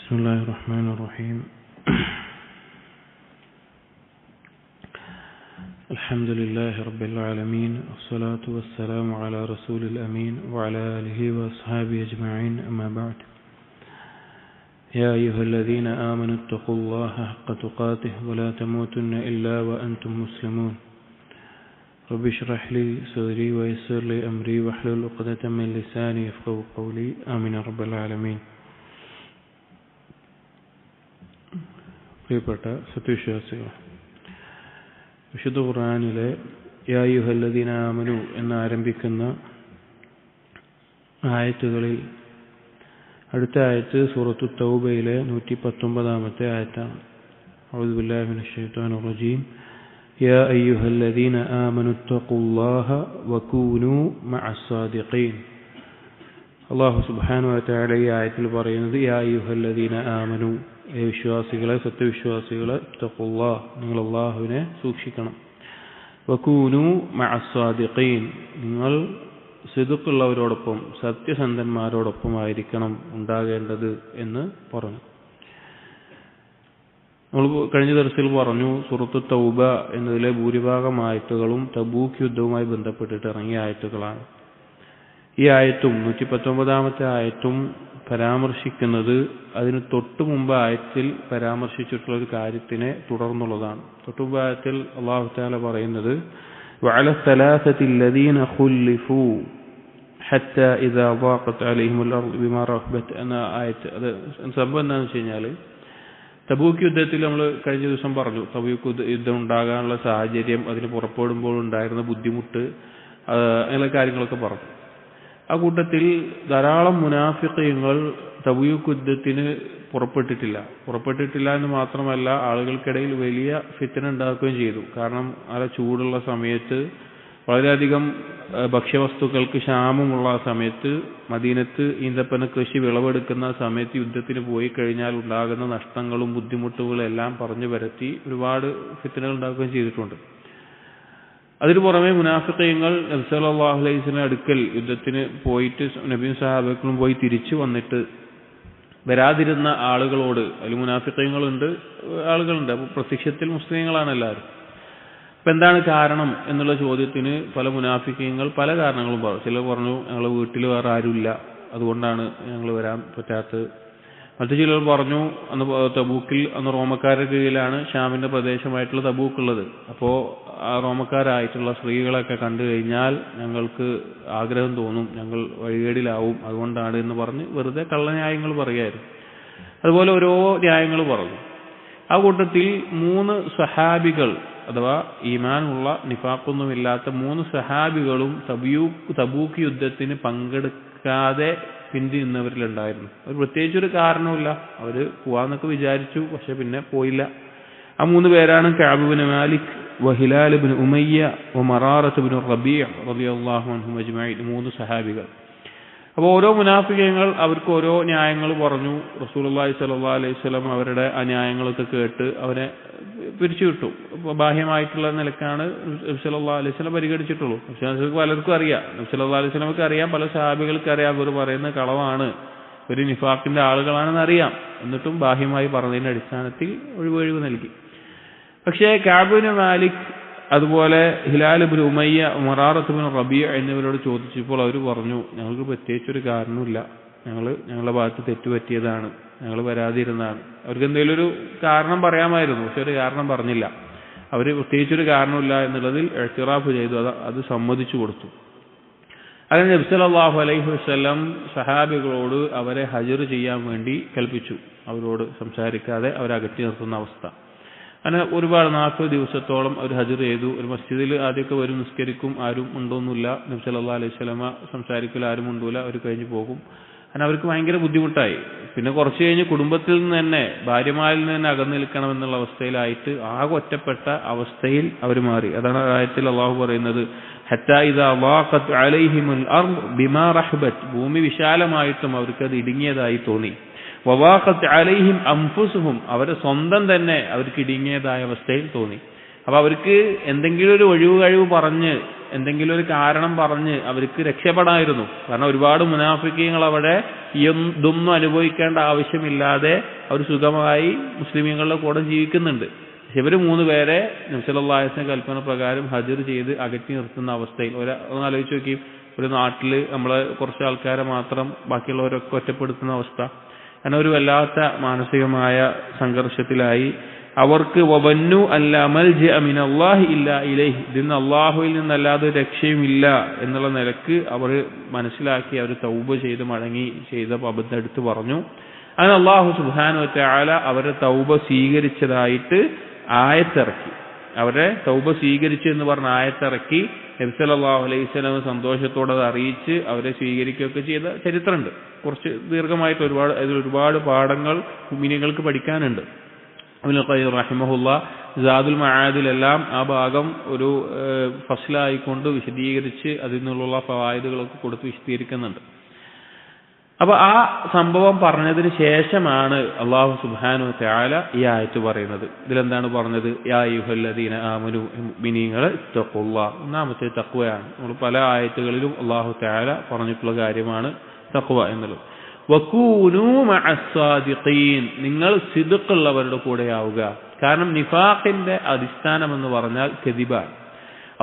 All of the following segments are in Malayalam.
بسم الله الرحمن الرحيم الحمد لله رب العالمين والصلاة والسلام على رسول الأمين وعلى آله وأصحابه أجمعين أما بعد يا أيها الذين آمنوا اتقوا الله حق تقاته ولا تموتن إلا وأنتم مسلمون رب اشرح لي صدري ويسر لي أمري واحلل عقدة من لساني يفقهوا قولي آمين رب العالمين. പ്രിയപ്പെട്ട സത്യവിശ്വാസികൾ, വിശുദ്ധ ഖുർആനിലെ യാ അയ്യുഹല്ലദീന ആമനു എന്നാരംഭിക്കുന്ന ആയത്തുകളിൽ അടുത്ത ആയത്ത് സൂറത്തു തൗബയിലെ 119-ാമത്തെ ആയത്താണ്. അഊദു ബില്ലാഹി മിനശ് ശൈത്വാനിർ റജീം. യാ അയ്യുഹല്ലദീന ആമനു തഖുല്ലാഹ വകൂനൂ മഅസ് സാദിഖീൻ. അല്ലാഹു സുബ്ഹാനഹു വ തആല ഈ ആയത്തിൽ പറയുന്നത് യാ അയ്യുഹല്ലദീന ആമനു, വിശ്വാസികളെ, സത്യവിശ്വാസികളെ, തഖുല്ലാഹ്, നിങ്ങൾ അല്ലാഹുവിനെ സൂക്ഷിക്കണം. വകൂനൂ മഅസ് സാദിഖീൻ, നിങ്ങൾ സിദ്ഖുള്ളവരോടൊപ്പം, സത്യസന്ധന്മാരോടൊപ്പം ആയിരിക്കണം ഉണ്ടാകേണ്ടത് എന്ന് പറഞ്ഞു. നമ്മൾ കഴിഞ്ഞ ദർസിൽ പറഞ്ഞു സൂറത്തു തൗബ എന്നതിലെ ഭൂരിഭാഗം ആയത്തുകളും തബൂക്ക് യുദ്ധവുമായി ബന്ധപ്പെട്ടിട്ട് ഇറങ്ങിയ ആയത്തുകളാണ്. ഈ ആയത്തും 119-ാമത്തെ ആയത്തും പരാമർശിക്കുന്നത് അതിന് തൊട്ടു മുമ്പ് ആയത്തിൽ പരാമർശിച്ചിട്ടുള്ള ഒരു കാര്യത്തിനെ തുടർന്നുള്ളതാണ്. തൊട്ടു മുമ്പ് ആയത്തിൽ അല്ലാഹു തആല പറയുന്നത് വഅല സലാസതി അല്ലദീന ഖുല്ലിഫൂ ഹത്താ ഇദാ ളാഖത് അലൈഹിമുൽ അർദ് ബിമാ റഹബത് എന്ന ആയത്ത്. അത് സംഭവം എന്താണെന്ന് വെച്ച് കഴിഞ്ഞാൽ, തബൂക്ക് യുദ്ധത്തിൽ നമ്മൾ കഴിഞ്ഞ ദിവസം പറഞ്ഞു തബൂക്ക് യുദ്ധം ഉണ്ടാകാനുള്ള സാഹചര്യം, അതിന് പുറപ്പെടുമ്പോൾ ഉണ്ടായിരുന്ന ബുദ്ധിമുട്ട്, അങ്ങനെയുള്ള കാര്യങ്ങളൊക്കെ പറഞ്ഞു. ആ കൂട്ടത്തിൽ ധാരാളം മുനാഫിഖീങ്ങൾ തബൂക്ക് യുദ്ധത്തിന് പുറപ്പെട്ടിട്ടില്ല എന്ന് മാത്രമല്ല, ആളുകൾക്കിടയിൽ വലിയ ഫിത്ന ഉണ്ടാക്കുകയും ചെയ്തു. കാരണം നല്ല ചൂടുള്ള സമയത്ത്, വളരെയധികം ഭക്ഷ്യവസ്തുക്കൾക്ക് ക്ഷാമമുള്ള സമയത്ത്, മദീനത്ത് ഈന്തപ്പന കൃഷി വിളവെടുക്കുന്ന സമയത്ത് യുദ്ധത്തിന് പോയി കഴിഞ്ഞാൽ ഉണ്ടാകുന്ന നഷ്ടങ്ങളും ബുദ്ധിമുട്ടുകളും എല്ലാം പറഞ്ഞു പരത്തി ഒരുപാട് ഫിത്നകൾ ഉണ്ടാക്കുകയും ചെയ്തിട്ടുണ്ട്. അതിനു പുറമെ മുനാഫിഖീങ്ങൾ നബി സല്ലല്ലാഹു അലൈഹി വസല്ലം അടുക്കൽ യുദ്ധത്തിന് പോയിട്ട് നബിയും സഹാബാക്കളും പോയി തിരിച്ചു വന്നിട്ട് വരാതിരുന്ന ആളുകളോട്, അതിൽ മുനാഫിഖീങ്ങളുണ്ട്, ആളുകളുണ്ട്, അപ്പോൾ പ്രത്യക്ഷത്തിൽ മുസ്ലിങ്ങളാണ് എല്ലാവരും. അപ്പം എന്താണ് കാരണം എന്നുള്ള ചോദ്യത്തിന് പല മുനാഫിഖീങ്ങൾ പല കാരണങ്ങളും പറഞ്ഞു. ചിലർ പറഞ്ഞു ഞങ്ങൾ വീട്ടിൽ വേറെ ആരുമില്ല, അതുകൊണ്ടാണ് ഞങ്ങൾ വരാൻ പറ്റാത്തത്. മറ്റു ചിലർ പറഞ്ഞു അന്ന് തബൂക്കിൽ അന്ന് റോമക്കാരുടെ കീഴിലാണ് ഷാമിന്റെ പ്രദേശമായിട്ടുള്ള തബൂക്ക് ഉള്ളത്. അപ്പോൾ ആ റോമക്കാരായിട്ടുള്ള സ്ത്രീകളൊക്കെ കണ്ടു കഴിഞ്ഞാൽ ഞങ്ങൾക്ക് ആഗ്രഹം തോന്നും, ഞങ്ങൾ വഴികേടിലാവും, അതുകൊണ്ടാണ് എന്ന് പറഞ്ഞ് വെറുതെ കള്ളന്യായങ്ങൾ പറയായിരുന്നു. അതുപോലെ ഓരോ ന്യായങ്ങൾ പറഞ്ഞു. ആ കൂട്ടത്തിൽ 3 സഹാബികൾ, അഥവാ ഈമാനുള്ള നിഫാഖൊന്നുമില്ലാത്ത 3 സഹാബികളും തബൂക്ക് യുദ്ധത്തിന് പങ്കെടുക്കാതെ പിന്തിരിഞ്ഞവരിലുണ്ടായിരുന്നു. അവർ പ്രത്യേകിച്ചൊരു കാരണവുമില്ല, അവർ പോവാന്നൊക്കെ വിചാരിച്ചു, പക്ഷെ പിന്നെ പോയില്ല. ആ 3 പേരാണ് കഅബ് ഇബ്നു മാലിക്, വഹിലാൽ ഇബ്നു ഉമയ്യ, വമറാറത്ത് ഇബ്നു റബീഅ റളിയല്ലാഹു അൻഹും അജ്മഈൻ. 3 സഹാബികൾ. അപ്പോൾ ഓരോ മുനാഫിഖീങ്ങൾ അവർക്ക് ഓരോ ന്യായങ്ങൾ പറഞ്ഞു. റസൂലുള്ളാഹി സ്വല്ലല്ലാഹു അലൈഹി വസല്ലം അവരുടെ ആ ന്യായങ്ങളൊക്കെ കേട്ട് അവരെ പിരിച്ചുവിട്ടു. അപ്പോൾ ബാഹ്യമായിട്ടുള്ള നിലക്കാണ് നബി സല്ലല്ലാഹു അലൈഹി വസല്ലം പരിഗണിച്ചിട്ടുള്ളൂ. പക്ഷേ പലർക്കും അറിയാം, നബി സല്ലല്ലാഹു അലൈഹി വസല്ലമക്ക് അറിയാം, പല സഹാബികൾക്ക് അറിയാം, അവർ പറയുന്ന കളവാണ്, ഒരു നിഫാഖിന്റെ ആളുകളാണെന്ന് അറിയാം. എന്നിട്ടും ബാഹ്യമായി പറഞ്ഞതിന്റെ അടിസ്ഥാനത്തിൽ ഒഴിവ് നൽകി. പക്ഷേ കഅബ് ഇബ്നു മാലിക്, അതുപോലെ ഹിലാൽ ഇബ്നു ഉമയ്യ, മറാറത്ത് ഇബ്നു റബീഅ എന്നിവരോട് ചോദിച്ചപ്പോൾ അവർ പറഞ്ഞു ഞങ്ങൾക്ക് പ്രത്യേകിച്ചൊരു കാരണമില്ല, ഞങ്ങളുടെ ഭാഗത്ത് തെറ്റുപറ്റിയതാണ്, ഞങ്ങൾ വരാതിരുന്നതാണ്. അവർക്ക് എന്തെങ്കിലും ഒരു കാരണം പറയാമായിരുന്നു, പക്ഷെ ഒരു കാരണം പറഞ്ഞില്ല. അവർ പ്രത്യേകിച്ചൊരു കാരണമില്ല എന്നുള്ളതിൽ ഇഅ്തിറാഫ് ചെയ്തു, അത് സമ്മതിച്ചു കൊടുത്തു. അങ്ങനെ നബി സല്ലല്ലാഹു അലൈഹി വസല്ലം സഹാബികളോട് അവരെ ഹജ്ർ ചെയ്യാൻ വേണ്ടി കൽപ്പിച്ചു. അവരോട് സംസാരിക്കാതെ അവരെ അകറ്റി നിർത്തുന്ന അവസ്ഥ. അങ്ങനെ ഒരുപാട് 40 ദിവസത്തോളം അവർ ഹജ്ർ ചെയ്തു. ഒരു മസ്ജിദിൽ ആദ്യമൊക്കെ വരും, നിസ്കരിക്കും, ആരും ഉണ്ടോന്നില്ല. നബി സല്ലല്ലാഹു അലൈഹി വസല്ലമ സംസാരിക്കൽ, ആരും ഉണ്ടൂല, അവർ കഴിഞ്ഞ് പോകും. അങ്ങനെ അവർക്ക് ഭയങ്കര ബുദ്ധിമുട്ടായി. പിന്നെ കുറച്ച് കഴിഞ്ഞ് കുടുംബത്തിൽ നിന്ന് തന്നെ, ഭാര്യമാരിൽ നിന്ന് തന്നെ അകന്നു നിൽക്കണം എന്നുള്ള അവസ്ഥയിലായിട്ട് ആകെ ഒറ്റപ്പെട്ട അവസ്ഥയിൽ അവർ മാറി. അതാണ് ആയത്തിൽ അല്ലാഹു പറയുന്നത് ഹത്താ ഇദാ ളാഖത് അലൈഹിമുൽ അർദ് ബിമാ റഹബത്, ഭൂമി വിശാലമായിട്ടും അവർക്ക് അത് ഇടുങ്ങിയതായി തോന്നി. വവാഖത് അലൈഹിം അൻഫുസുഹും, അവരെ സ്വന്തം തന്നെ അവർക്ക് ഇടുങ്ങിയതായ അവസ്ഥയിൽ തോന്നി. അപ്പൊ അവർക്ക് എന്തെങ്കിലും ഒരു ഒഴിവ് കഴിവ് പറഞ്ഞ്, എന്തെങ്കിലും ഒരു കാരണം പറഞ്ഞ് അവർക്ക് രക്ഷപ്പെടായിരുന്നു. കാരണം ഒരുപാട് മുനാഫിക്കീങ്ങൾ അവിടെ ഇതൊന്നും അനുഭവിക്കേണ്ട ആവശ്യമില്ലാതെ അവർ സുഖമായി മുസ്ലിമീങ്ങളുടെ കൂടെ ജീവിക്കുന്നുണ്ട്. പക്ഷെ ഇവർ 3 പേരെ നബി സല്ലല്ലാഹു അലൈഹി വസല്ലം കൽപ്പന പ്രകാരം ഹജ്ർ ചെയ്ത് അകറ്റി നിർത്തുന്ന അവസ്ഥയിൽ ഒന്ന് ആലോചിച്ച് നോക്കി. ഒരു നാട്ടിൽ നമ്മളെ കുറച്ച് ആൾക്കാരെ മാത്രം ബാക്കിയുള്ളവരൊക്കെ ഒറ്റപ്പെടുത്തുന്ന അവസ്ഥ. അങ്ങനെ ഒരു വല്ലാത്ത മാനസികമായ സംഘർഷത്തിലായി. അവർക്ക് വബന്നു അല്ല മൽജഅ മിനല്ലാഹി ഇല്ലാ ഇലൈഹി, ഇതിന് അള്ളാഹുവിൽ നിന്നല്ലാതെ രക്ഷയുമില്ല എന്നുള്ള നിലക്ക് അവർ മനസ്സിലാക്കി. അവർ തൗബ ചെയ്ത് മടങ്ങി ചെയ്ത അബദ്ധം എടുത്ത് പറഞ്ഞു. അങ്ങനെ അല്ലാഹു സുബ്ഹാനഹു വ തആല അവരെ തൗബ സ്വീകരിച്ചതായിട്ട് ആയത്തിറക്കി. അവരെ തൗബ സ്വീകരിച്ചു എന്ന് പറഞ്ഞ ആയത്തിറക്കി. നബി സല്ലല്ലാഹു അലൈഹി വസല്ലം സന്തോഷത്തോടെ അത് അറിയിച്ച് അവരെ സ്വീകരിക്കുകയൊക്കെ ചെയ്ത ചരിത്രമുണ്ട്. കുറച്ച് ദീർഘമായിട്ട് ഒരുപാട് പാഠങ്ങൾ മുഅ്മിനീങ്ങൾക്ക് പഠിക്കാനുണ്ട്. ഇബ്നുൽ ഖയ്യിം റഹിമഹുല്ലാ സാദുൽ മആദിലെല്ലാം ആ ഭാഗം ഒരു ഫസ്ലായിക്കൊണ്ട് വിശദീകരിച്ച് അതിൽ നിന്നുള്ള ഫവായിദുകളൊക്കെ കൊടുത്ത് വിശദീകരിക്കുന്നുണ്ട്. അപ്പൊ ആ സംഭവം പറഞ്ഞതിന് ശേഷമാണ് അല്ലാഹു സുബ്ഹാനഹു വ തആല ഈ ആയത്ത് പറയുന്നത്. ഇതിലെന്താണ് പറഞ്ഞത്? യാ അയ്യുഹല്ലദീന ആമനു, മുഅ്മിനീങ്ങളെ തഖ്വല്ലാഹ്. ഒന്നാമത്തെ തഖ്വയാണ്. നമ്മൾ പല ആയത്തുകളിലും അല്ലാഹു തആല പറഞ്ഞിട്ടുള്ള കാര്യമാണ് തഖ്വ എന്നുള്ളത്. വകൂനൂ മഅസ്സാദിഖീൻ, നിങ്ങൾ സിദ്ഖുള്ളവരുടെ കൂടെയാവുക. കാരണം നിഫാഖിന്റെ അടിസ്ഥാനം എന്ന് പറഞ്ഞാൽ കദിബാണ്.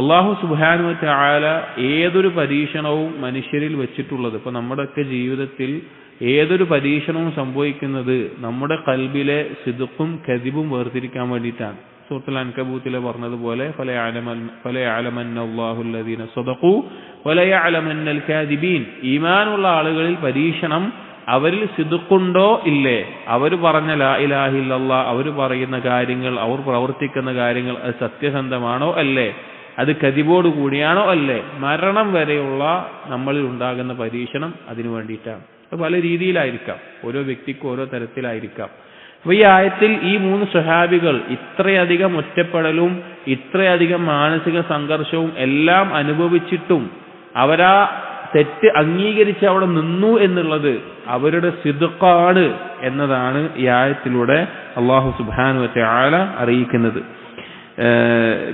അല്ലാഹു സുബ്ഹാനഹു വ തആല ഏതൊരു പരീക്ഷണവും മനുഷ്യരിൽ വെച്ചിട്ടുള്ളത്, ഇപ്പൊ നമ്മുടെയൊക്കെ ജീവിതത്തിൽ ഏതൊരു പരീക്ഷണവും സംഭവിക്കുന്നത് നമ്മുടെ ഖൽബിലെ സിദ്ഖും കദിബും വേർതിരിക്കാൻ വേണ്ടിയിട്ടാണ്. സൂറത്തുൽ അൻകബൂത്തിലെ പറഞ്ഞതുപോലെ ഫലയഅലമന്നല്ലാഹു അല്ലദീന സദഖൂ വലയഅലമന്നൽ കാദിബീൻ, ഈമാനുള്ള ആളുകളിൽ പരീക്ഷണം അവരിൽ സിദ്ഖുണ്ടോ ഇല്ലേ, അവർ പറഞ്ഞ ലാ ഇലാഹ ഇല്ലല്ലാഹ്, അവർ പറയുന്ന കാര്യങ്ങൾ, അവർ പ്രവർത്തിക്കുന്ന കാര്യങ്ങൾ അത് സത്യസന്ധമാണോ അല്ലേ, അത് കദിബോട് കൂടിയാണോ അല്ലേ. മരണം വരെയുള്ള നമ്മളിൽ ഉണ്ടാകുന്ന പരീക്ഷണം അതിനു വേണ്ടിയിട്ടാണ്. അത് പല രീതിയിലായിരിക്കാം, ഓരോ വ്യക്തിക്കും ഓരോ തരത്തിലായിരിക്കാം. അപ്പൊ ഈ ആയത്തിൽ ഈ 3 സ്വഹാബികൾ ഇത്രയധികം ഒറ്റപ്പെടലും ഇത്രയധികം മാനസിക സംഘർഷവും എല്ലാം അനുഭവിച്ചിട്ടും അവരാ തെറ്റ് അംഗീകരിച്ച് അവിടെ നിന്നു എന്നുള്ളത് അവരുടെ സിദ്ഖാണ് എന്നതാണ് ഈ ആയത്തിലൂടെ അല്ലാഹു സുബ്ഹാനഹു വ തആല അറിയിക്കുന്നത്.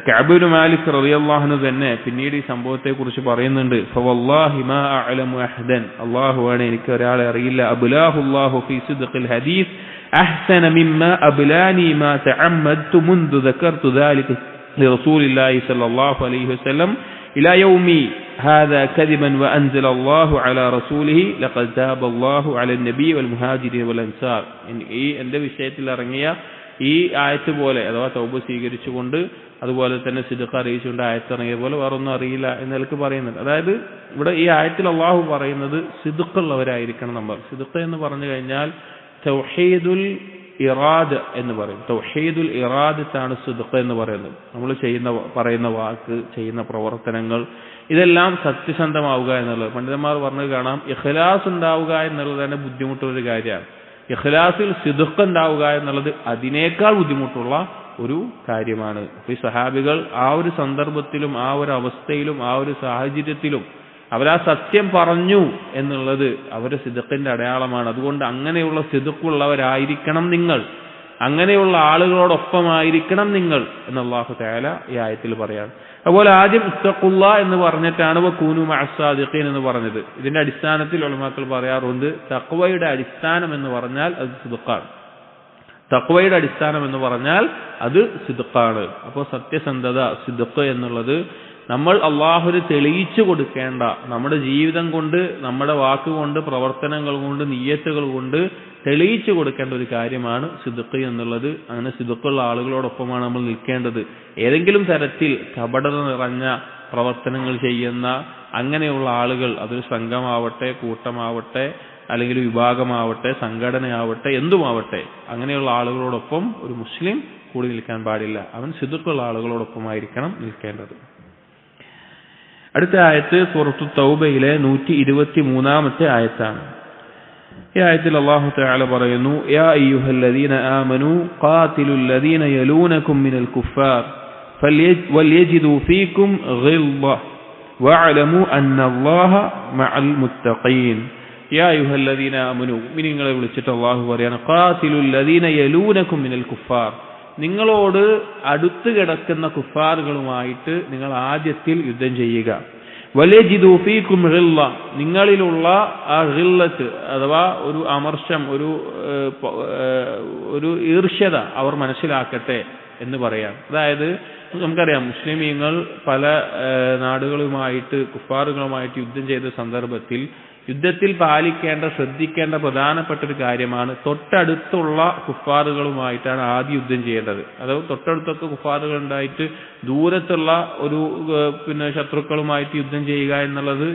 കഅബ് ഇബ്നു മാലിക് റളിയല്ലാഹു അൻഹു തന്നെ പിന്നീട് ഈ സംഭവത്തെ കുറിച്ച് പറയുന്നുണ്ട്. ഫവല്ലാഹി മാ അഅലമു അഹദൻ, അല്ലാഹുവാണ് എനിക്ക് ഒരാളെ അറിയില്ല, അബ്ലാഹുല്ലാഹു ഫീ സിദ്ഖിൽ ഹദീസ് അഹ്സന മിമ്മാ അബ്ലാനി മാ തഅമ്മദ്തു മുൻദു ദക്കർതു ദാലിക ലിറസൂലില്ലാഹി സ്വല്ലല്ലാഹു അലൈഹി വസല്ലം ഇലാ യൗമി ഹാദാ കദിബൻ വഅൻസല അല്ലാഹു അലാ റസൂലിഹി ലഖദ് താബ അല്ലാഹു അലൻ നബി വൽ മുഹാജിരീൻ വൽ അൻസാർ. ഈ എന്റെ വിഷയത്തിൽ ഇറങ്ങിയ ഈ ആയത്ത് പോലെ, അഥവാ തൗബ സ്വീകരിച്ചുകൊണ്ട് അതുപോലെ തന്നെ സിദ്ഖ് അറിയിച്ചുകൊണ്ട് ആയത്തിറങ്ങിയ പോലെ വേറൊന്നും അറിയില്ല എന്ന് നിലക്ക് പറയുന്നുണ്ട്. അതായത് ഇവിടെ ഈ ആയത്തിൽ അള്ളാഹു പറയുന്നത് സിദ്ഖുള്ളവരായിരിക്കണം നമ്മൾ. സിദ്ഖ് എന്ന് പറഞ്ഞു കഴിഞ്ഞാൽ തൗഹീദുൽ ഇറാദ എന്ന് പറയും. തൗഹീദുൽ ഇറാദത്താണ് സിദ്ഖ് എന്ന് പറയുന്നത്. നമ്മൾ പറയുന്ന വാക്ക്, ചെയ്യുന്ന പ്രവർത്തനങ്ങൾ ഇതെല്ലാം സത്യസന്ധമാവുക എന്നുള്ളത്. പണ്ഡിതന്മാർ പറഞ്ഞത് കാണാം, ഇഖ്ലാസ് ഉണ്ടാവുക എന്നുള്ളത് തന്നെ ബുദ്ധിമുട്ടുള്ളൊരു കാര്യമാണ്. ഇഖ്ലാസിൽ സിദ്ഖ് ഉണ്ടാവുക എന്നുള്ളത് അതിനേക്കാൾ ബുദ്ധിമുട്ടുള്ള ഒരു കാര്യമാണ്. ഈ സഹാബികൾ ആ ഒരു സന്ദർഭത്തിലും ആ ഒരു അവസ്ഥയിലും ആ ഒരു സാഹചര്യത്തിലും അവരാ സത്യം പറഞ്ഞു എന്നുള്ളത് അവരുടെ സിദ്ഖിന്റെ അടയാളമാണ്. അതുകൊണ്ട് അങ്ങനെയുള്ള സിദ്ഖുള്ളവരായിരിക്കണം നിങ്ങൾ, അങ്ങനെയുള്ള ആളുകളോടൊപ്പമായിരിക്കണം നിങ്ങൾ എന്ന് അല്ലാഹു തആല ഈ ആയത്തിൽ പറയാണ്. അതുപോലെ ആദ്യം ഇത്തഖുല്ലാ എന്ന് പറഞ്ഞിട്ടാണ് വകൂനു മഅസ്സാദിഖീൻ എന്ന് പറഞ്ഞത്. ഇതിന്റെ അടിസ്ഥാനത്തിൽ ഉലമാക്കൾ പറയാറുണ്ട്, തഖ്വയുടെ അടിസ്ഥാനം എന്ന് പറഞ്ഞാൽ അത് സിദ്ഖാണ്. തഖ്വയുടെ അടിസ്ഥാനം എന്ന് പറഞ്ഞാൽ അത് സിദ്ഖാണ്. അപ്പോൾ സത്യസന്ധത, സിദ്ഖ് എന്നുള്ളത് നമ്മൾ അള്ളാഹുവിന് തെളിയിച്ചു കൊടുക്കേണ്ട, നമ്മുടെ ജീവിതം കൊണ്ട്, നമ്മുടെ വാക്കുകൊണ്ട്, പ്രവർത്തനങ്ങൾ കൊണ്ട്, നിയ്യത്തുകൾ കൊണ്ട് തെളിയിച്ചു കൊടുക്കേണ്ട ഒരു കാര്യമാണ് സിദ്ഖ് എന്നുള്ളത്. അങ്ങനെ സിദ്ഖുള്ള ആളുകളോടൊപ്പമാണ് നമ്മൾ നിൽക്കേണ്ടത്. ഏതെങ്കിലും തരത്തിൽ കപടത നിറഞ്ഞ പ്രവർത്തനങ്ങൾ ചെയ്യുന്ന അങ്ങനെയുള്ള ആളുകൾ, അതൊരു സംഘമാവട്ടെ, കൂട്ടമാവട്ടെ, അല്ലെങ്കിൽ വിഭാഗമാവട്ടെ, സംഘടനയാവട്ടെ, എന്തുമാവട്ടെ, അങ്ങനെയുള്ള ആളുകളോടൊപ്പം ഒരു മുസ്ലിം കൂടി നിൽക്കാൻ പാടില്ല. അവൻ സിദ്ഖുള്ള ആളുകളോടൊപ്പമായിരിക്കണം നിൽക്കേണ്ടത്. അടുത്ത ആയത്ത് സൂറത്തു തൗബയിലെ 123-ാമത്തെ ആയത്താണ്. ഈ ആയത്തിൽ അല്ലാഹു തആല പറയുന്നു, യാ അയ്യുഹല്ലദീന ആമനൂ ഖാതിലുൽ ലദീന യലൂനകും മിനൽ കുഫാർ വൽയജിദു ഫീകും ഗിൽദ വഅലമു അന്നല്ലാഹ മഅൽ മുത്തഖീൻ. യാ അയ്യുഹല്ലദീന ആമനൂ, മുഅ്മിനീങ്ങളെ വിളിച്ചിട്ട് അല്ലാഹു പറയാണ്, ഖാതിലുൽ ലദീന യലൂനകും മിനൽ കുഫാർ, നിങ്ങളോട് അടുത്ത് കിടക്കുന്ന കുഫാറുകളുമായിട്ട് നിങ്ങൾ ആദ്യത്തിൽ യുദ്ധം ചെയ്യുക. വലയജിദു ഫീകും ഗില്ല, നിങ്ങളിലുള്ള ആ ഗില്ലത്ത് അഥവാ ഒരു അമർഷം, ഒരു ഈർഷ്യത അവർ മനസ്സിലാക്കട്ടെ എന്ന് പറയാം. അതായത് നമുക്കറിയാം, മുസ്ലിമീങ്ങൾ പല നാടുകളുമായിട്ട് കുഫാറുകളുമായിട്ട് യുദ്ധം ചെയ്ത സന്ദർഭത്തിൽ യുദ്ധത്തിൽ ശ്രദ്ധിക്കേണ്ട പ്രധാനപ്പെട്ട ഒരു കാര്യമാണ് തൊട്ടടുത്തുള്ള കുഫാറുകളുമായിട്ടാണ് ആദ്യം യുദ്ധം ചെയ്യേണ്ടത്. അതായത് തൊട്ടടുത്തൊക്കെ കുഫാറുകൾ ഉണ്ടായിട്ട് ദൂരത്തുള്ള ഒരു ശത്രുക്കളുമായിട്ട് യുദ്ധം ചെയ്യുക എന്നുള്ളത്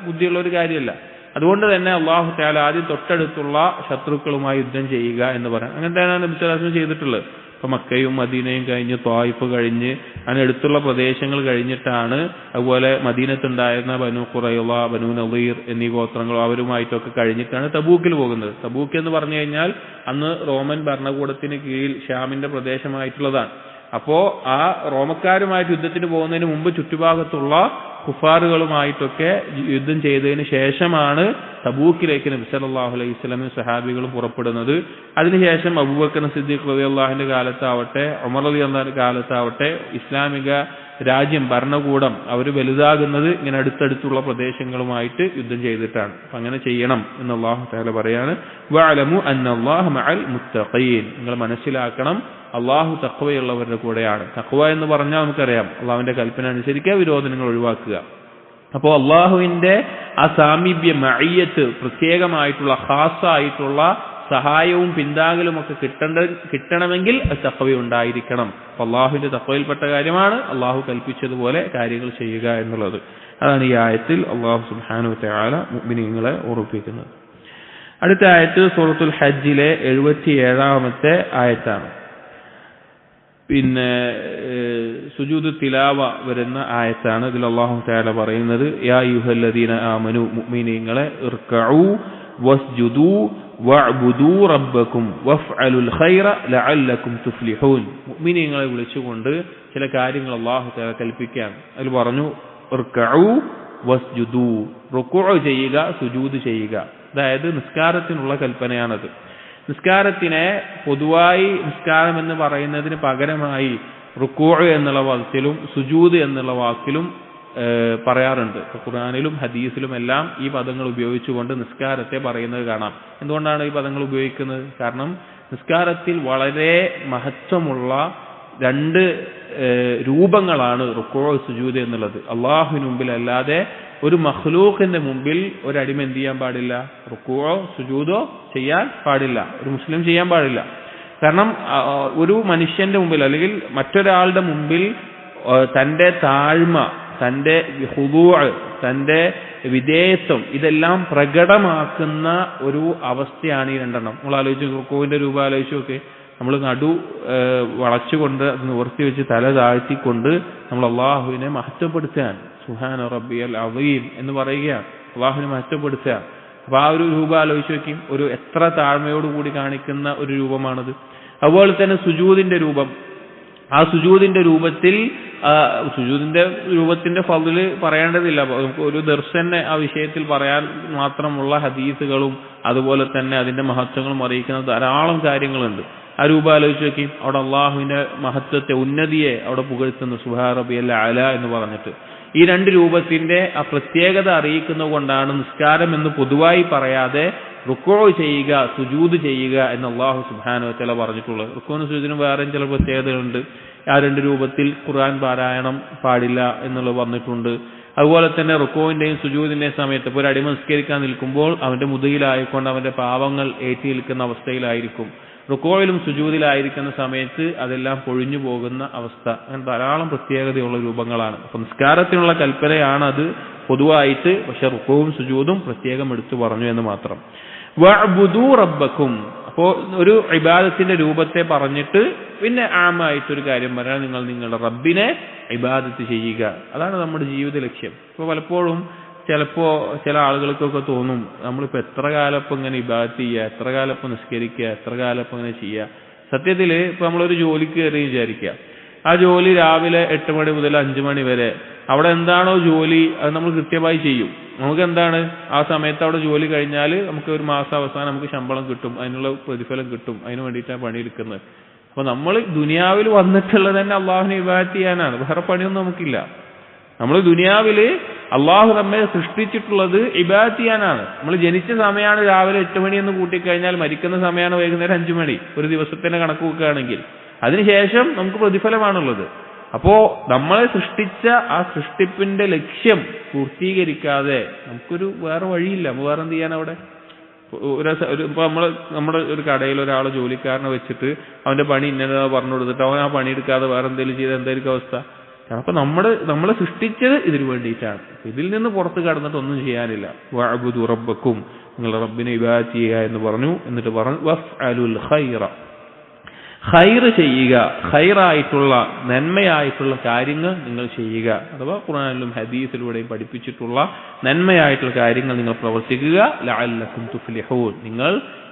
ബുദ്ധിയുള്ള ഒരു കാര്യമല്ല. അതുകൊണ്ട് തന്നെ അല്ലാഹു തആല ആദ്യം തൊട്ടടുത്തുള്ള ശത്രുക്കളുമായി യുദ്ധം ചെയ്യുക എന്ന് പറയാം. അങ്ങനെ തന്നെയാണ് നബി സല്ലല്ലാഹു അലൈഹി വസല്ലം ചെയ്തിട്ടുള്ളത്. ഇപ്പൊ മക്കയും മദീനയും കഴിഞ്ഞ് ത്വായിഫ് കഴിഞ്ഞ് അങ്ങനെ അടുത്തുള്ള പ്രദേശങ്ങൾ കഴിഞ്ഞിട്ടാണ് അതുപോലെ മദീനത്തുണ്ടായിരുന്ന ബനു ഖുറൈള, ബനു നളീർ എന്നീ ഗോത്രങ്ങൾ അവരുമായിട്ടൊക്കെ കഴിഞ്ഞിട്ടാണ് തബൂക്കിൽ പോകുന്നത്. തബൂക്ക് എന്ന് പറഞ്ഞു കഴിഞ്ഞാൽ അന്ന് റോമൻ ഭരണകൂടത്തിന് കീഴിൽ ഷാമിന്റെ പ്രദേശമായിട്ടുള്ളതാണ്. അപ്പോ ആ റോമക്കാരുമായിട്ട് യുദ്ധത്തിന് പോകുന്നതിന് മുമ്പ് ചുറ്റുഭാഗത്തുള്ള കുഫാറുകളുമായിട്ടൊക്കെ യുദ്ധം ചെയ്തതിന് ശേഷമാണ് തബൂക്കിലേക്ക് നബി സല്ലല്ലാഹു അലൈഹി വസല്ലം സഹാബികളും പുറപ്പെടുന്നത്. അതിനുശേഷം അബൂബക്കർ സിദ്ദീഖ് റളിയല്ലാഹുവിന്റെ കാലത്താവട്ടെ ഉമർ റളിയല്ലാഹുവിന്റെ കാലത്താവട്ടെ ഇസ്ലാമിക ഭരണകൂടം അവർ വലുതാകുന്നത് ഇങ്ങനെ അടുത്തടുത്തുള്ള പ്രദേശങ്ങളുമായിട്ട് യുദ്ധം ചെയ്തിട്ടാണ്. അപ്പൊ അങ്ങനെ ചെയ്യണം എന്ന് അല്ലാഹു തആല പറയാണ്. വഅലമു അന്നല്ലാഹ മഅൽ മുത്തഖീൻ, നിങ്ങൾ മനസ്സിലാക്കണം അള്ളാഹു തഖ്വയുള്ളവരുടെ കൂടെയാണ്. തഖ്വ എന്ന് പറഞ്ഞാൽ നമുക്കറിയാം അള്ളാഹുവിന്റെ കൽപ്പന അനുസരിക്കുക, വിരോധനങ്ങൾ ഒഴിവാക്കുക. അപ്പോൾ അള്ളാഹുവിന്റെ ആ സാമീപ്യ മഅയ്യത്ത് പ്രത്യേകമായിട്ടുള്ള ഖാസായിട്ടുള്ള സഹായവും പിന്താങ്ങലും ഒക്കെ കിട്ടണമെങ്കിൽ തഖ്വ ഉണ്ടായിരിക്കണം. അപ്പൊ അള്ളാഹുവിന്റെ തഖ്വയിൽപ്പെട്ട കാര്യമാണ് അള്ളാഹു കൽപ്പിച്ചതുപോലെ കാര്യങ്ങൾ ചെയ്യുക എന്നുള്ളത്. അതാണ് ഈ ആയത്തിൽ അള്ളാഹു സുബ്ഹാനഹു വ തആല മുഅ്മിനീങ്ങളെ ഓർമ്മിപ്പിക്കുന്നത്. അടുത്ത ആയത്ത് സൂറത്തുൽ ഹജ്ജിലെ 77-ാമത്തെ ആയത്താണ്. സുജൂദ് തിലാവ വരുന്ന ആയത്താണ്. ഇതിൽ അല്ലാഹു തആല പറയുന്നത് യാ അയ്യുഹല്ലദീന ആമനു, മുഅ്മിനീങ്ങളെ ഇർകഉ വസ്ജുദു വഅ്ബുദു റബ്ബക്കും വഫ്അലുൽ ഖൈറ ലഅല്ലക്കും തുഫ്ലിഹൂൻ. മുഅ്മിനീങ്ങളെ വിളിച്ചുകൊണ്ട് ചില കാര്യങ്ങൾ അല്ലാഹു തആല കൽപ്പിക്കുകയാണ്. അതിൽ പറഞ്ഞു ഇർകഉ വസ്ജുദു, റുകൂഉ ചെയ്യുക, സുജൂദ് ചെയ്യുക. അതായത് നിസ്കാരത്തിനുള്ള കൽപ്പനയാണത്. നിസ്കാരത്തിനെ പൊതുവായി നിസ്കാരം എന്ന് പറയുന്നതിന് പകരമായി റുകൂഉ എന്നുള്ള വാക്കിലും സുജൂദ് എന്നുള്ള വാക്കിലും പറയാറുണ്ട്. ഖുർആനിലും ഹദീസിലും എല്ലാം ഈ പദങ്ങൾ ഉപയോഗിച്ചുകൊണ്ട് നിസ്കാരത്തെ പറയുന്നത് കാണാം. എന്തുകൊണ്ടാണ് ഈ പദങ്ങൾ ഉപയോഗിക്കുന്നത്? കാരണം നിസ്കാരത്തിൽ വളരെ മഹത്വമുള്ള രണ്ട് രൂപങ്ങളാണ് റുകൂഉ സുജൂദ് എന്നുള്ളത്. അല്ലാഹുവിന് മുമ്പിൽ അല്ലാതെ ഒരു മഖ്ലൂഖിന്റെ മുമ്പിൽ ഒരു അടിമ എന്ത് ചെയ്യാൻ പാടില്ല? റുകൂഉ സുജൂദോ ചെയ്യാൻ പാടില്ല, ഒരു മുസ്ലിം ചെയ്യാൻ പാടില്ല. കാരണം ഒരു മനുഷ്യന്റെ മുമ്പിൽ അല്ലെങ്കിൽ മറ്റൊരാളുടെ മുമ്പിൽ തന്റെ താഴ്മ, തന്റെ ഖുദൂഅ്, തന്റെ വിധേയത്വം ഇതെല്ലാം പ്രകടമാക്കുന്ന ഒരു അവസ്ഥയാണ് ഈ രണ്ടെണ്ണം. നമ്മൾ ആലോചിച്ചു, റുകൂഇന്റെ രൂപം ആലോചിച്ചു നോക്കെ. നമ്മൾ നടു വളച്ചുകൊണ്ട് അത് നിവർത്തി വെച്ച് തല താഴ്ത്തിക്കൊണ്ട് നമ്മൾ അള്ളാഹുവിനെ മഹത്വപ്പെടുത്തുകയാണ്. സുബ്ഹാന റബ്ബിയൽ അസീം എന്ന് പറയുകയാണ്, അള്ളാഹുവിനെ മഹത്വപ്പെടുത്തുകയാണ്. അപ്പൊ ആ ഒരു രൂപം ആലോചിച്ച് നോക്കി, ഒരു എത്ര താഴ്മയോടുകൂടി കാണിക്കുന്ന ഒരു രൂപമാണത്. അതുപോലെ തന്നെ സുജൂദിന്റെ രൂപം, ആ സുജൂദിന്റെ രൂപത്തിന്റെ ഫضില് പറയേണ്ടതില്ല. നമുക്ക് ഒരു ദർശനെ ആ വിഷയത്തിൽ പറയാൻ മാത്രമുള്ള ഹദീസുകളും അതുപോലെ തന്നെ അതിന്റെ മഹത്വങ്ങളും അറിയിക്കുന്ന ധാരാളം കാര്യങ്ങളുണ്ട്. ആ രൂപം ആലോചിച്ച് നോക്കി, അവിടെ അള്ളാഹുവിന്റെ മഹത്വത്തെ, ഉന്നതിയെ അവിടെ പുകഴ്ത്തുന്നു, സുബ്ഹാന റബ്ബിയൽ അഅല എന്ന് പറഞ്ഞിട്ട്. ഈ രണ്ട് രൂപത്തിന്റെ ആ പ്രത്യേകത അറിയിക്കുന്നത് കൊണ്ടാണ് നിസ്കാരം എന്ന് പൊതുവായി പറയാതെ റുകൂഉ ചെയ്യുക, സുജൂദ് ചെയ്യുക എന്ന് അല്ലാഹു സുബ്ഹാനഹു വ തആല പറഞ്ഞിട്ടുള്ളത്. റുകൂഉനും സുജൂദിനും വേറെ ചില പ്രത്യേകതകളുണ്ട്. ആ രണ്ട് രൂപത്തിൽ ഖുർആൻ പാരായണം പാടില്ല എന്നുള്ളത് പറഞ്ഞിട്ടുണ്ട്. അതുപോലെ തന്നെ റുകൂഇന്റെയും സുജൂദിന്റെയും സമയത്ത് ഇപ്പോൾ ഒരു അടിമ നിസ്കരിക്കാൻ നിൽക്കുമ്പോൾ അവന്റെ മുതുകിലായിക്കൊണ്ട് അവന്റെ പാവങ്ങൾ ഏറ്റി നിൽക്കുന്ന അവസ്ഥയിലായിരിക്കും. റുകൂഇലും സുജൂദിലായിരിക്കുന്ന സമയത്ത് അതെല്ലാം പൊഴിഞ്ഞു പോകുന്ന അവസ്ഥ. അങ്ങനെ ധാരാളം പ്രത്യേകതയുള്ള രൂപങ്ങളാണ്. അപ്പൊ നിസ്കാരത്തിനുള്ള കൽപ്പനയാണത് പൊതുവായിട്ട്, പക്ഷെ റുകൂഉം സുജൂദും പ്രത്യേകം എടുത്തു പറഞ്ഞു എന്ന് മാത്രം. വഅ്ബുദൂ റബ്ബക്കും, അപ്പോൾ ഒരു ഇബാദത്തിന്റെ രൂപത്തെ പറഞ്ഞിട്ട് പിന്നെ ആമായിട്ടൊരു കാര്യം പറയാൻ, നിങ്ങൾ നിങ്ങളുടെ റബ്ബിനെ ഇബാദത്ത് ചെയ്യുക. അതാണ് നമ്മുടെ ജീവിത ലക്ഷ്യം. ഇപ്പോൾ പലപ്പോഴും ചില ആളുകൾക്കൊക്കെ തോന്നും, നമ്മളിപ്പോൾ എത്ര കാലം ഇപ്പം ഇങ്ങനെ ഇബാദത്ത് ചെയ്യുക, എത്ര കാലം ഇപ്പം നിസ്കരിക്കുക, എത്ര കാലം ഇപ്പം ഇങ്ങനെ ചെയ്യുക. സത്യത്തിൽ ഇപ്പം നമ്മളൊരു ജോലിക്ക് കയറി വിചാരിക്കുക, ആ ജോലി രാവിലെ 8 മണി മുതൽ 5 മണി വരെ അവിടെ എന്താണോ ജോലി അത് നമ്മൾ കൃത്യമായി ചെയ്യും. നമുക്ക് എന്താണ് ആ സമയത്ത് അവിടെ ജോലി കഴിഞ്ഞാൽ നമുക്ക് ഒരു മാസം അവസാനം നമുക്ക് ശമ്പളം കിട്ടും, അതിനുള്ള പ്രതിഫലം കിട്ടും, അതിന് വേണ്ടിയിട്ടാണ് പണിയെടുക്കുന്നത്. അപ്പൊ നമ്മൾ ദുനിയാവിൽ വന്നിട്ടുള്ളത് തന്നെ അള്ളാഹുവിനെ ഇബാദത്ത് ചെയ്യാനാണ്, വേറെ പണിയൊന്നും നമുക്കില്ല. നമ്മൾ ദുനിയാവിൽ അള്ളാഹു നമ്മെ സൃഷ്ടിച്ചിട്ടുള്ളത് ഇബാദത്ത് ചെയ്യാനാണ്. നമ്മൾ ജനിച്ച സമയമാണ് രാവിലെ 8 മണി എന്ന് കൂട്ടിക്കഴിഞ്ഞാൽ മരിക്കുന്ന സമയമാണ് വൈകുന്നേരം 5 മണി, ഒരു ദിവസത്തിന്റെ കണക്ക് നോക്കുകയാണെങ്കിൽ. അതിനുശേഷം നമുക്ക് പ്രതിഫലമാണുള്ളത്. അപ്പോ നമ്മളെ സൃഷ്ടിച്ച ആ സൃഷ്ടിപ്പിന്റെ ലക്ഷ്യം പൂർത്തീകരിക്കാതെ നമുക്കൊരു വേറെ വഴിയില്ല. നമ്മൾ വേറെ എന്ത് ചെയ്യാൻ അവിടെ? ഇപ്പൊ നമ്മുടെ ഒരു കടയിൽ ഒരാൾ ജോലിക്കാരനെ വെച്ചിട്ട് അവന്റെ പണി ഇന്നതാ പറഞ്ഞു കൊടുത്തിട്ട് അവൻ ആ പണി എടുക്കാതെ വേറെ എന്തെങ്കിലും ചെയ്ത് എന്തായിരിക്കും അവസ്ഥ? അപ്പൊ നമ്മളെ സൃഷ്ടിച്ചത് ഇതിനു വേണ്ടിയിട്ടാണ്. ഇതിൽ നിന്ന് പുറത്ത് കടന്നിട്ട് ഒന്നും ചെയ്യാനില്ല. വഅബ്ദു റബ്ബക്കും, നിങ്ങൾ റബ്ബിനെ ഇബാദത്ത് ചെയ്യുക എന്ന് പറഞ്ഞു. എന്നിട്ട് പറഞ്ഞു വഫ്അലുൽ ഖൈറ, ഖൈർ ചെയ്യുക, ഖൈറായിട്ടുള്ള നന്മയായിട്ടുള്ള കാര്യങ്ങൾ നിങ്ങൾ ചെയ്യുക. അഥവാ ഖുർആനിലും ഹദീസിലൂടെയും പഠിപ്പിച്ചിട്ടുള്ള നന്മയായിട്ടുള്ള കാര്യങ്ങൾ നിങ്ങൾ പ്രവർത്തിക്കുക. ലഅല്ലക്കും തുഫ്ലിഹൂൻ, നിങ്ങൾ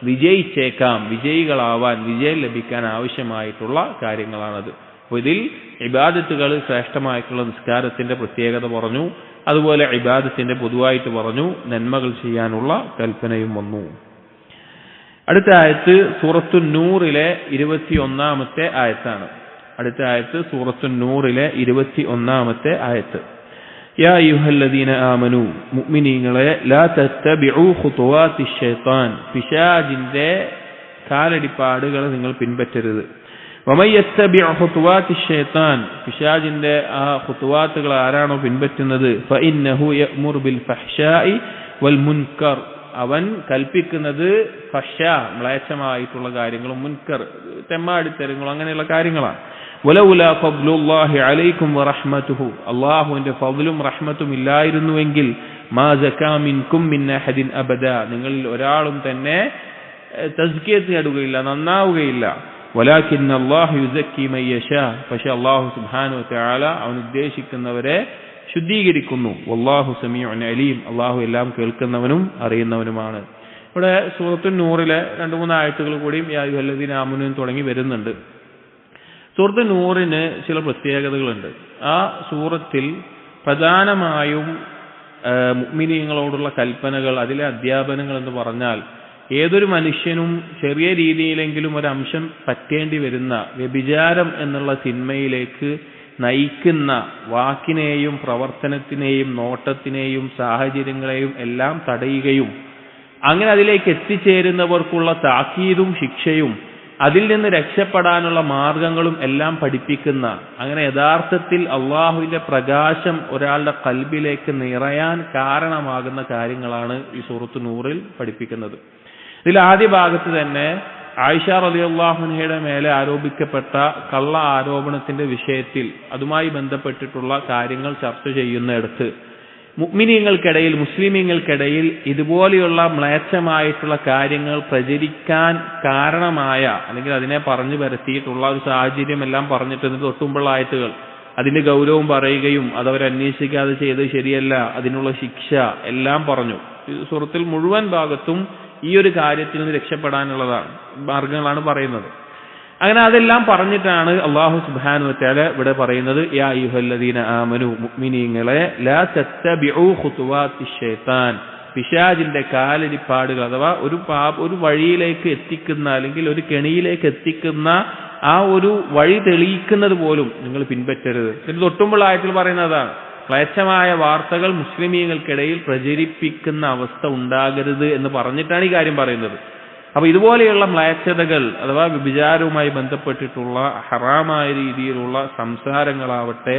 വിജയിച്ചേക്കാം, വിജയികളാവാൻ, വിജയം ലഭിക്കാൻ ആവശ്യമായിട്ടുള്ള കാര്യങ്ങളാണത്. അപ്പോൾ ഇതിൽ ഇബാദത്തുകൾ ശ്രേഷ്ഠമായിട്ടുള്ള നിസ്കാരത്തിന്റെ പ്രത്യേകത പറഞ്ഞു. അതുപോലെ ഇബാദത്തിന്റെ പൊതുവായിട്ട് പറഞ്ഞു. നന്മകൾ ചെയ്യാനുള്ള കൽപ്പനയും വന്നു. അടുത്ത ആയത്ത് സൂറത്തു നൂറിലെ 21-ാമത്തെ ആയത്താണ്. അടുത്ത ആയത്ത് സൂറത്തു നൂറിലെ 21-ാമത്തെ ആയത്ത്. യാ അയ്യുഹല്ലദീന ആമനു, മുഅ്മിനീങ്ങളെ, ലാ തത്തബിഉ ഖുതുവാതിശ് ശൈത്താൻ, പിശാചിന്റെ കാലടിപ്പാടുകളെ നിങ്ങൾ പിൻപറ്റരുത്. വമൻ യത്തബിഉ ഖുതുവാതിശ് ശൈത്താൻ, പിശാചിന്റെ ആ ഖുതുവാത്തുകൾ ആരാണോ പിൻപറ്റുന്നത്, ഫഇന്നഹു യഅ്മുറു ബിൽ ഫഹ്ശാഇ വൽ മുൻകർ, അവൻ കൽപ്പിക്കുന്നത് ഫഹ്ശ, മ്ലേച്ഛമായിട്ടുള്ള കാര്യങ്ങളും, മുൻകർ, തെമ്മാടിത്തരങ്ങളും, അങ്ങനെയുള്ള കാര്യങ്ങളാണ്. വലൗലാ ഫദ്ലുല്ലാഹി അലൈക്കും വറഹ്മതുഹു, അല്ലാഹുവിന്റെ ഫദ്ലും റഹ്മത്തും ഇല്ലായിരുന്നുവെങ്കിൽ മാ സകാ മിൻകും മിൻ അഹദിൻ അബദ, നിങ്ങളിൽ ഒരാളും തന്നെ തസ്കിയത്ത് നേടുകയില്ല, നന്നാവുകയില്ല. വലാകിന്ന അല്ലാഹു യുസക്കി മൻ യശാ, പക്ഷേ അല്ലാഹു സുബ്ഹാനഹു വ തആല അവൻ ഉദ്ദേശിക്കുന്നവരെ ശുദ്ധീകരിക്കുന്നു. വല്ലാഹു സമീഉൻ അലീം, അല്ലാഹു എല്ലാം കേൾക്കുന്നവനും അറിയുന്നവനുമാണ്. ഇവിടെ സൂറത്തു നൂറിലെ 2-3 ആയത്തുകൾ കൂടിയും യാ അയ്യുഹല്ലദീന ആമനു തുടങ്ങി വരുന്നുണ്ട്. സൂറത്തു നൂറിന് ചില പ്രത്യേകതകളുണ്ട്. ആ സൂറത്തിൽ പ്രധാനമായും മുഅ്മിനീങ്ങളോടുള്ള കൽപ്പനകൾ, അതിലെ അധ്യാപനങ്ങൾ എന്ന് പറഞ്ഞാൽ ഏതൊരു മനുഷ്യനും ചെറിയ രീതിയിലെങ്കിലും ഒരു അംശം പറ്റേണ്ടി വരുന്ന വ്യഭിചാരം എന്നുള്ള തിന്മയിലേക്ക് നയിക്കുന്ന വാക്കിനെയും പ്രവർത്തനത്തിനെയും നോട്ടത്തിനെയും സാഹചര്യങ്ങളെയും എല്ലാം തടയുകയും അങ്ങനെ അതിലേക്ക് എത്തിച്ചേരുന്നവർക്കുള്ള താക്കീതും ശിക്ഷയും അതിൽ നിന്ന് രക്ഷപ്പെടാനുള്ള മാർഗങ്ങളും എല്ലാം പഠിപ്പിക്കുന്ന, അങ്ങനെ യഥാർത്ഥത്തിൽ അള്ളാഹുവിന്റെ പ്രകാശം ഒരാളുടെ ഖൽബിലേക്ക് നിറയാൻ കാരണമാകുന്ന കാര്യങ്ങളാണ് ഈ സൂറത്ത് നൂറിൽ പഠിപ്പിക്കുന്നത്. ഇതിൽ ആദ്യ ഭാഗത്ത് തന്നെ ആയിഷ റളിയല്ലാഹു അൻഹയുടെ മേലെ ആരോപിക്കപ്പെട്ട കള്ള ആരോപണത്തിന്റെ വിഷയത്തിൽ അതുമായി ബന്ധപ്പെട്ടിട്ടുള്ള കാര്യങ്ങൾ ചർച്ച ചെയ്യുന്നിടത്ത് മുഅ്മിനീങ്ങൾക്കിടയിൽ, മുസ്ലിമീങ്ങൾക്കിടയിൽ ഇതുപോലെയുള്ള മ്ലേച്ഛമായിട്ടുള്ള കാര്യങ്ങൾ പ്രചരിക്കാൻ കാരണമായ അല്ലെങ്കിൽ അതിനെ പറഞ്ഞു പരത്തിയിട്ടുള്ള ഒരു സാഹചര്യം എല്ലാം പറഞ്ഞിട്ട് തൊട്ടുമുമ്പുള്ള ആയത്തുകൾ അതിന്റെ ഗൗരവം പറയുകയും അതവർ അന്വേഷിക്കാതെ ചെയ്ത് ശരിയല്ല, അതിനുള്ള ശിക്ഷ എല്ലാം പറഞ്ഞു. സൂറത്തിൽ മുഴുവൻ ഭാഗത്തും ഈ ഒരു കാര്യത്തിൽ നിന്ന് രക്ഷപ്പെടാനുള്ളതാണ് മാർഗങ്ങളാണ് പറയുന്നത്. അങ്ങനെ അതെല്ലാം പറഞ്ഞിട്ടാണ് അല്ലാഹു സുബ്ഹാനഹു വ തആല ഇവിടെ പറയുന്നത് യാ അയ്യുഹല്ലദീന ആമനു, മുഅ്മിനീങ്ങളെ, ലാ തത്തബിഉ ഖുതുവാതിശ് ശൈത്താൻ, പിശാചിന്റെ കാലടിപ്പാടുകൾ അഥവാ ഒരു വഴിയിലേക്ക് എത്തിക്കുന്ന അല്ലെങ്കിൽ ഒരു കെണിയിലേക്ക് എത്തിക്കുന്ന ആ ഒരു വഴി തെളിയിക്കുന്നത് പോലും നിങ്ങൾ പിൻപറ്റരുത്. ഇത് തൊട്ടുമ്പോൾ ആയത്തിൽ പറയുന്നതാണ്, ക്ലേശമായ വാർത്തകൾ മുസ്ലിമീങ്ങൾക്കിടയിൽ പ്രചരിപ്പിക്കുന്ന അവസ്ഥ ഉണ്ടാകരുത് എന്ന് പറഞ്ഞിട്ടാണ് ഈ കാര്യം പറയുന്നത്. അപ്പൊ ഇതുപോലെയുള്ള മ്ലേച്ഛതകൾ അഥവാ വ്യഭിചാരവുമായി ബന്ധപ്പെട്ടിട്ടുള്ള ഹറാമായ രീതിയിലുള്ള സംസാരങ്ങളാവട്ടെ,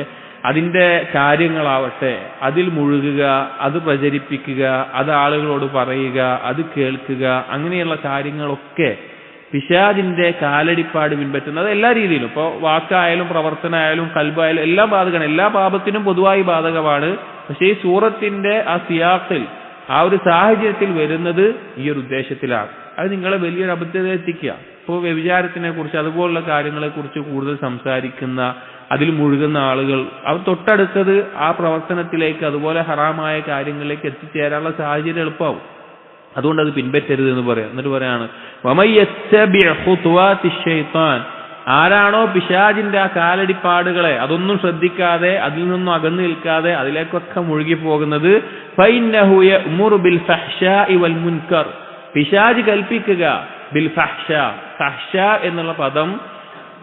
അതിന്റെ കാര്യങ്ങളാവട്ടെ, അതിൽ മുഴുകുക, അത് പ്രചരിപ്പിക്കുക, അത് ആളുകളോട് പറയുക, അത് കേൾക്കുക, അങ്ങനെയുള്ള കാര്യങ്ങളൊക്കെ പിശാചിന്റെ കാലടിപ്പാട് പിൻപറ്റുന്നത് എല്ലാ രീതിയിലും, ഇപ്പോൾ വാക്കായാലും പ്രവർത്തനമായാലും കൽബായാലും എല്ലാം ബാധകമാണ്. എല്ലാ പാപത്തിനും പൊതുവായി ബാധകമാണ്. പക്ഷേ ഈ സൂറത്തിന്റെ ആ സിയാഖിൽ, ആ ഒരു സാഹചര്യത്തിൽ വരുന്നത് ഈ ഒരു ഉദ്ദേശത്തിലാണ്. അത് നിങ്ങളെ വലിയൊരു അബദ്ധത എത്തിക്കുക. ഇപ്പോൾ വ്യഭിചാരത്തിനെ കുറിച്ച് അതുപോലുള്ള കാര്യങ്ങളെ കുറിച്ച് കൂടുതൽ സംസാരിക്കുന്ന, അതിൽ മുഴുകുന്ന ആളുകൾ അവർ തൊട്ടടുത്തത് ആ പ്രവർത്തനത്തിലേക്ക്, അതുപോലെ ഹറാമായ കാര്യങ്ങളിലേക്ക് എത്തിച്ചേരാനുള്ള സാഹചര്യം എളുപ്പമാവും. അതുകൊണ്ട് അത് പിൻപറ്റരുത് എന്ന് പറയാം. എന്നിട്ട് പറയാണ് വമൻ യത്തബിഉ ഖുതുവാതിശ് ശൈത്താൻ, ആരാണോ പിശാചിന്റെ ആ കാലടിപ്പാടുകളെ അതൊന്നും ശ്രദ്ധിക്കാതെ അതിൽ നിന്നും അകന്നു നിൽക്കാതെ അതിലേക്കൊക്കെ മുഴുകി പോകുന്നത്, ഫഇന്നഹു യഅ്മുറു ബിൽ ഫഹ്ശാഇ വൽ മുൻകർ, പിശാച് കൽപ്പിക്കുക ബിൽ ഫഹ്ശ. ഫഹ്ശ എന്നുള്ള പദം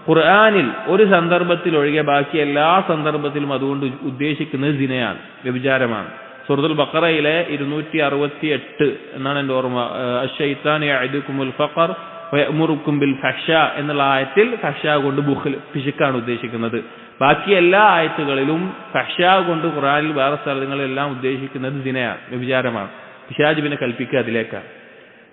ഖുർആനിൽ ഒരു സന്ദർഭത്തിൽ ഒഴികെ ബാക്കി എല്ലാ സന്ദർഭത്തിലും അതുകൊണ്ട് ഉദ്ദേശിക്കുന്നത് സിനയാണ്, വ്യഭിചാരമാണ്. സൂറത്തുൽ ബഖറയിലെ 268 എന്നാണ് എൻ്റെ ഓർമ്മ. അശ്ശൈത്താനു യഅദുകുമുൽ ഫഖർ വയഅ്മുറുക്കും ബിൽ ഫഹ്ശാ എന്നുള്ള ആയത്തിൽ ഫഹ്ശാ കൊണ്ട് ബുഖ്ൽ പിശുക്കാണ് ഉദ്ദേശിക്കുന്നത്. ബാക്കി എല്ലാ ആയത്തുകളിലും ഫഹ്ശാ കൊണ്ട് ഖുർആനിൽ വേറെ സ്ഥലങ്ങളിലെല്ലാം ഉദ്ദേശിക്കുന്നത് സിനയാണ്, വ്യഭിചാരമാണ്. പിശാച് പിന്നെ കൽപ്പിക്കുക അതിലേക്കാണ്.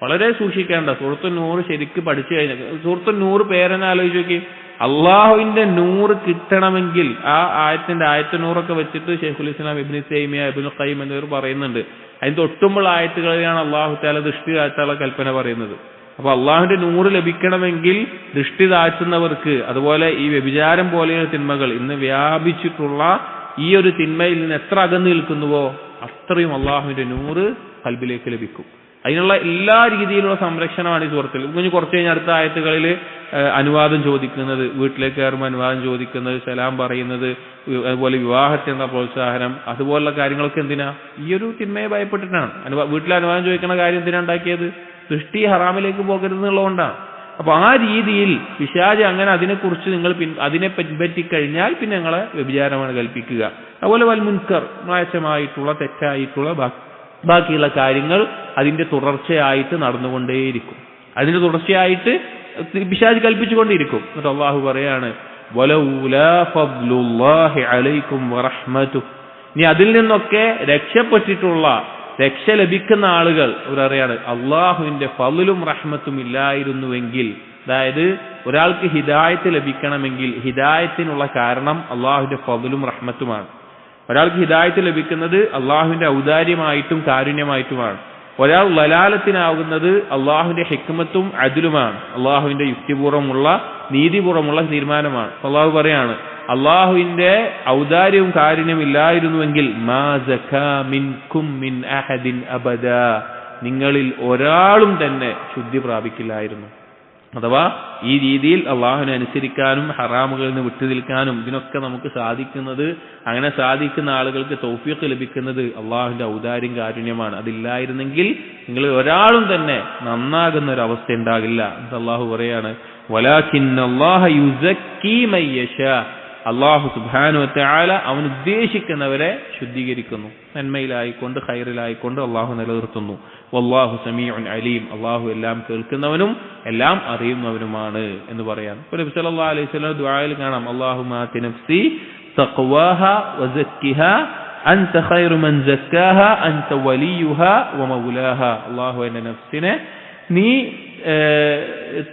വളരെ സൂക്ഷിക്കേണ്ട. സൂറത്തുൻ നൂർ ശരിക്ക് പഠിച്ചു കഴിഞ്ഞാൽ സൂറത്തുൻ നൂർ പേരെന്നെ ആലോചിച്ച് നോക്കി. അള്ളാഹുവിന്റെ നൂറ് കിട്ടണമെങ്കിൽ ആ ആയത്ത് നൂറൊക്കെ വെച്ചിട്ട് ശൈഖുൽ ഇസ്ലാം ഇബ്നു തൈമിയ ഇബ്നുൽ ഖയ്യിം എന്നിവർ പറയുന്നുണ്ട്. അതിന് തൊട്ടുമുള്ള ആയത്തുകളിലാണ് അള്ളാഹു തആല ദൃഷ്ടി താഴ്ത്താനുള്ള കൽപ്പന പറയുന്നത്. അപ്പൊ അള്ളാഹുവിന്റെ നൂറ് ലഭിക്കണമെങ്കിൽ ദൃഷ്ടി താഴ്ത്തുന്നവർക്ക്, അതുപോലെ ഈ വ്യഭിചാരം പോലെയുള്ള തിന്മകൾ ഇന്ന് വ്യാപിച്ചിട്ടുള്ള ഈ ഒരു തിന്മയിൽ നിന്ന് എത്ര അകന്നു നിൽക്കുന്നുവോ അത്രയും അള്ളാഹുവിന്റെ നൂറ് ഖൽബിലേക്ക് ലഭിക്കും. അതിനുള്ള എല്ലാ രീതിയിലുള്ള സംരക്ഷണമാണ് ഈ സൂറത്തിൽ. ഇനി കുറച്ച് കഴിഞ്ഞ അടുത്ത ആയത്തുകളിൽ അനുവാദം ചോദിക്കുന്നത്, വീട്ടിലേക്ക് കയറുമ്പോൾ അനുവാദം ചോദിക്കുന്നത്, സലാം പറയുന്നത്, അതുപോലെ വിവാഹത്തിനുള്ള പ്രോത്സാഹനം, അതുപോലുള്ള കാര്യങ്ങളൊക്കെ എന്തിനാ? ഈ ഒരു തിന്മയെ ഭയപ്പെട്ടിട്ടാണ്. വീട്ടിൽ അനുവാദം ചോദിക്കുന്ന കാര്യം എന്തിനാ ഉണ്ടാക്കിയത്? ദൃഷ്ടി ഹറാമിലേക്ക് പോകരുതെന്നുള്ളതുകൊണ്ടാണ്. അപ്പൊ ആ രീതിയിൽ പിശാച് അങ്ങനെ അതിനെക്കുറിച്ച് നിങ്ങൾ അതിനെ പറ്റിക്കഴിഞ്ഞാൽ പിന്നെ നിങ്ങളെ വ്യഭിചാരമാണ് കൽപ്പിക്കുക. അതുപോലെ വൽ മുൻകർ, മ്ലേച്ഛമായിട്ടുള്ള തെറ്റായിട്ടുള്ള ബാക്കിയുള്ള കാര്യങ്ങൾ അതിന്റെ തുടർച്ചയായിട്ട് നടന്നുകൊണ്ടേയിരിക്കും. അതിന്റെ തുടർച്ചയായിട്ട് പിശാച് കൽപ്പിച്ചുകൊണ്ടിരിക്കും. എന്നിട്ട് അള്ളാഹു പറയാണ് വലൗലാ ഫദ്ലുല്ലാഹി അലൈക്കും വറഹ്മതുഹു. ഇനി അതിൽ നിന്നൊക്കെ രക്ഷ ലഭിക്കുന്ന ആളുകൾ ഇവരറിയാണ് അള്ളാഹുവിന്റെ ഫളും റഹ്മത്തും ഇല്ലായിരുന്നുവെങ്കിൽ, അതായത് ഒരാൾക്ക് ഹിദായത്ത് ലഭിക്കണമെങ്കിൽ ഹിദായത്തിനുള്ള കാരണം അള്ളാഹുവിന്റെ ഫളും റഹ്മത്തുമാണ്. ഒരാൾക്ക് ഹിദായത്ത് ലഭിക്കുന്നത് അള്ളാഹുവിന്റെ ഔദാര്യമായിട്ടും കാരുണ്യമായിട്ടുമാണ്. ഒരാൾ ലലാലത്തിനാവുന്നത് അള്ളാഹുവിന്റെ ഹിക്മത്തും അദ്ലുമാണ്, അള്ളാഹുവിന്റെ യുക്തിപൂർവ്വമുള്ള നീതിപൂർവ്വമുള്ള തീരുമാനമാണ്. അള്ളാഹു പറയാണ് അള്ളാഹുവിന്റെ ഔദാര്യവും കാരുണ്യവും ഇല്ലായിരുന്നുവെങ്കിൽ മാ സകാ മിൻകും മിൻ അഹദിൻ അബദാ, നിങ്ങളിൽ ഒരാളും തന്നെ ശുദ്ധി പ്രാപിക്കില്ലായിരുന്നു. അഥവാ ഈ രീതിയിൽ അള്ളാഹുവിനെ അനുസരിക്കാനും ഹറാമുകളിൽ നിന്ന് വിട്ടുനിൽക്കാനും ഇതിനൊക്കെ നമുക്ക് സാധിക്കുന്നത്, അങ്ങനെ സാധിക്കുന്ന ആളുകൾക്ക് തൗഫീഖ് ലഭിക്കുന്നത് അള്ളാഹുവിന്റെ ഔദാര്യം കാരുണ്യമാണ്. അതില്ലായിരുന്നെങ്കിൽ നിങ്ങൾ ഒരാളും തന്നെ നന്നാകുന്ന ഒരു അവസ്ഥ ഉണ്ടാകില്ല. അള്ളാഹു പറയാണ് വലാകിന്നല്ലാഹ യുസക്കി മൻ യശാ, അള്ളാഹു സുബ്ഹാനഹു വതആല അവൻ ഉദ്ദേശിക്കുന്നവരെ ശുദ്ധീകരിക്കുന്നു, നന്മയിലായിക്കൊണ്ട് ഖൈറിലായിക്കൊണ്ട് അള്ളാഹു നിലനിർത്തുന്നു. വല്ലാഹു സമീഉൻ അലീം, അള്ളാഹു എല്ലാം കേൾക്കുന്നവനും എല്ലാം അറിയുന്നവനുമാണ് എന്ന് പറയാം. നബി സല്ലല്ലാഹു അലൈഹി വസല്ലം ദുആയിൽ കാണാം അല്ലാഹുമ്മ ആതി നഫ്സി തഖ്വാഹാ വസക്കിഹാ അൻത ഖൈറു മൻ സക്കാഹാ അൻത വലിയുഹാ വമൗലാഹാ. അള്ളാഹു എന്റെ നഫ്സിനെ നീ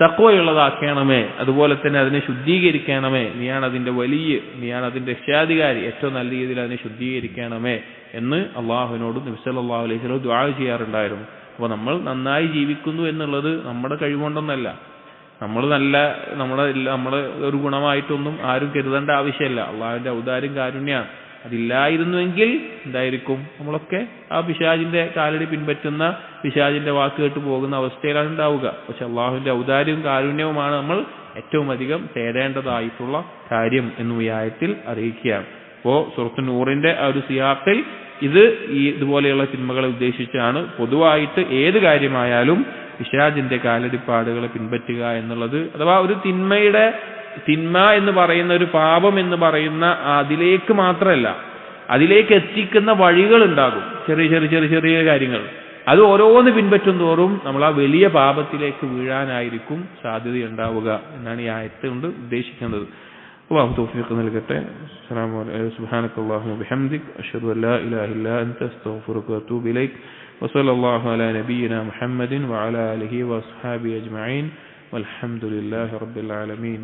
തഖ്വയുള്ളതാക്കണമേ, അതുപോലെ തന്നെ അതിനെ ശുദ്ധീകരിക്കണമേ, നീയാണ് അതിന്റെ വലിയ, നീയാണ് അതിന്റെ രക്ഷാധികാരി, ഏറ്റവും നല്ല രീതിയിൽ അതിനെ ശുദ്ധീകരിക്കണമേ എന്ന് അള്ളാഹുവിനോട് നബി സല്ലല്ലാഹു അലൈഹി വസല്ലം ദുആ ചെയ്യാറുണ്ടായിരുന്നു. അപ്പോൾ നമ്മൾ നന്നായി ജീവിക്കുന്നു എന്നുള്ളത് നമ്മുടെ കഴിവുകൊണ്ടൊന്നല്ല, നമ്മുടെ ഒരു ഗുണമായിട്ടൊന്നും ആരും കരുതേണ്ട ആവശ്യമില്ല. അള്ളാഹുവിന്റെ ഔദാര്യം കാരുണ്യമാണ്. അതില്ലായിരുന്നുവെങ്കിൽ എന്തായിരിക്കും? നമ്മളൊക്കെ ആ പിശാചിന്റെ കാലടി പിൻപറ്റുന്ന, പിശാചിന്റെ വാക്ക് കേട്ട് പോകുന്ന അവസ്ഥയിലാണ് ഉണ്ടാവുക. പക്ഷെ അള്ളാഹുവിന്റെ ഔദാര്യവും കാരുണ്യവുമാണ് നമ്മൾ ഏറ്റവും അധികം തേടേണ്ടതായിട്ടുള്ള കാര്യം എന്ന് ഈ ആയത്തിൽ അറിയിക്കുകയാണ്. അപ്പോ സൂറത്ത് നൂറിന്റെ ആ ഒരു സിയാഖിൽ ഇതുപോലെയുള്ള തിന്മകളെ ഉദ്ദേശിച്ചാണ്. പൊതുവായിട്ട് ഏത് കാര്യമായാലും പിശാചിന്റെ കാലടിപ്പാടുകളെ പിൻപറ്റുക എന്നുള്ളത്, അഥവാ ഒരു തിന്മ എന്ന് പറയുന്ന, ഒരു പാപം എന്ന് പറയുന്ന അതിലേക്ക് മാത്രമല്ല, അതിലേക്ക് എത്തിക്കുന്ന വഴികൾ ഉണ്ടാകും. ചെറിയ കാര്യങ്ങൾ, അത് ഓരോന്ന് പിൻപറ്റും തോറും നമ്മൾ ആ വലിയ പാപത്തിലേക്ക് വീഴാനായിരിക്കും സാധ്യതയുണ്ടാവുക എന്നാണ് ഈ ആയത്ത് കൊണ്ട് ഉദ്ദേശിക്കുന്നത്. അല്ലാഹു തൗഫീഖ് നൽകട്ടെ. അസ്സലാമു അലൈക്കും സുബ്ഹാനക്കല്ലാഹുമ്മ വബിഹംദിക് അശ്ഹദു അല്ലാ ഇലാഹ ഇല്ലാ അൻത അസ്തഗ്ഫിറുക വഅതൂബു ഇലൈക് വസല്ലല്ലാഹു അലാ നബിയിനാ മുഹമ്മദിൻ വഅലാ ആലിഹി വഅസ്ഹാബിഹി അജ്മഈൻ വൽഹംദുലില്ലാഹി റബ്ബിൽ ആലമീൻ.